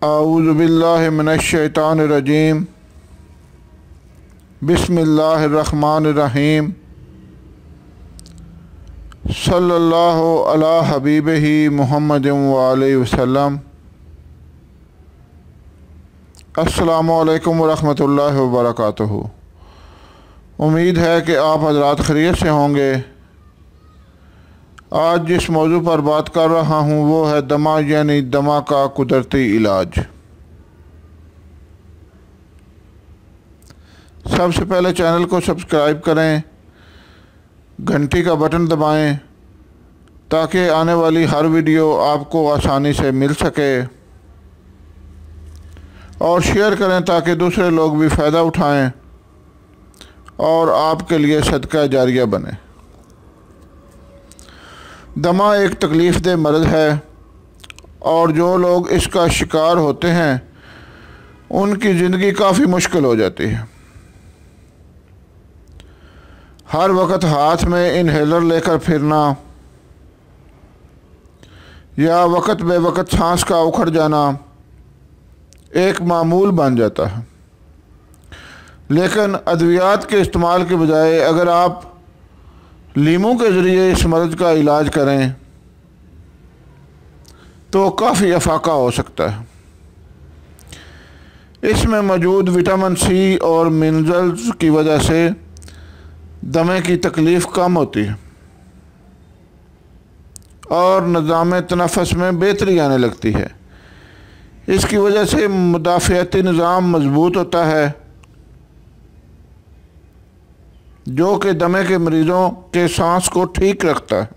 औज़ु बिल्लाहि मिनश्शैतानिर्रजीम बिस्मिल्लाहिर्रहमानिर्रहीम सल्लल्लाहु अला हबीबिही मुहम्मदिन व अलैहि वसल्लम। अस्सलामु अलैकुम व रहमतुल्लाहि व बरकातुहू। उम्मीद है कि आप हज़रात खैरियत से होंगे। आज जिस मौजू पर बात कर रहा हूँ वो है दमा यानी दमा का कुदरती इलाज। सबसे पहले चैनल को सब्सक्राइब करें, घंटी का बटन दबाएं ताकि आने वाली हर वीडियो आपको आसानी से मिल सके, और शेयर करें ताकि दूसरे लोग भी फ़ायदा उठाएं और आपके लिए सदका जारिया बने। दमा एक तकलीफ़देह मर्ज़ है और जो लोग इसका शिकार होते हैं उनकी ज़िंदगी काफ़ी मुश्किल हो जाती है। हर वक्त हाथ में इन्हेलर लेकर फिरना या वक्त बे वक्त सांस का उखड़ जाना एक मामूल बन जाता है। लेकिन अद्वियात के इस्तेमाल के बजाय अगर आप लीमू के ज़रिए इस मर्ज़ का इलाज करें तो काफ़ी अफाका हो सकता है। इसमें मौजूद विटामिन सी और मिनरल्स की वजह से दमे की तकलीफ़ कम होती है और निज़ाम तनफ़्फ़ुस में बेहतरी आने लगती है। इसकी वजह से मुदाफ़ियाती निज़ाम मज़बूत होता है जो कि दमे के मरीज़ों के सांस को ठीक रखता है।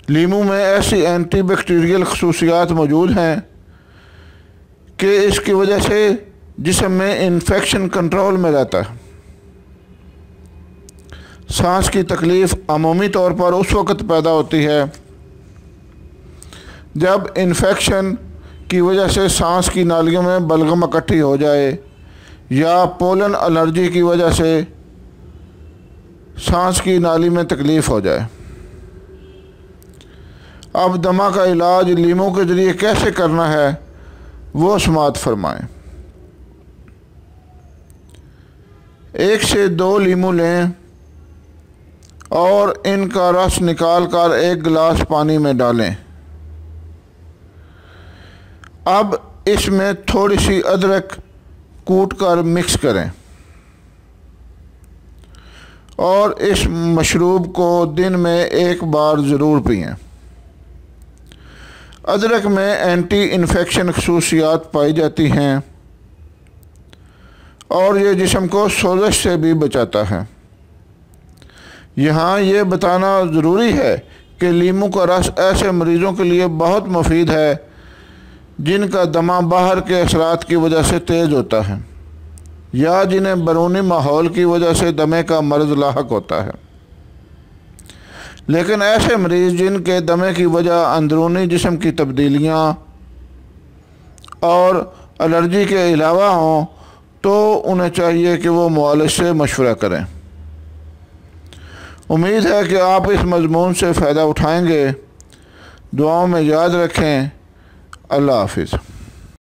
लीमू में ऐसी एंटी बैक्टीरियल खसूसियात मौजूद हैं कि इसकी वजह से जिस्म में इन्फेक्शन कंट्रोल में रहता है। सांस की तकलीफ़ अमूमी तौर पर उस वक़्त पैदा होती है जब इन्फेक्शन की वजह से सांस की नालियों में बलगम इकट्ठी हो जाए या पोलन एलर्जी की वजह से सांस की नाली में तकलीफ़ हो जाए। अब दमा का इलाज लीमू के ज़रिए कैसे करना है वो समाअत फरमाएं। 1 से 2 लीमू लें और इनका रस निकाल कर 1 गिलास पानी में डालें। अब इसमें थोड़ी सी अदरक कूट कर मिक्स करें और इस मशरूब को दिन में 1 बार ज़रूर पिएं। अदरक में एंटी इन्फेक्शन खसूसियात पाई जाती हैं और ये जिस्म को सोज़श से भी बचाता है। यहाँ ये बताना ज़रूरी है कि लीमू का रस ऐसे मरीज़ों के लिए बहुत मुफीद है जिनका दमा बाहर के असरात की वजह से तेज़ होता है या जिन्हें बैरूनी माहौल की वजह से दमे का मर्ज़ लाहक होता है। लेकिन ऐसे मरीज़ जिनके दमे की वजह अंदरूनी जिस्म की तब्दीलियाँ और एलर्जी के अलावा हों तो उन्हें चाहिए कि वो मुआलिज से मशवरा करें। उम्मीद है कि आप इस मज़मून से फ़ायदा उठाएंगे। दुआओं में याद रखें। अल्लाह हाफ़िज़।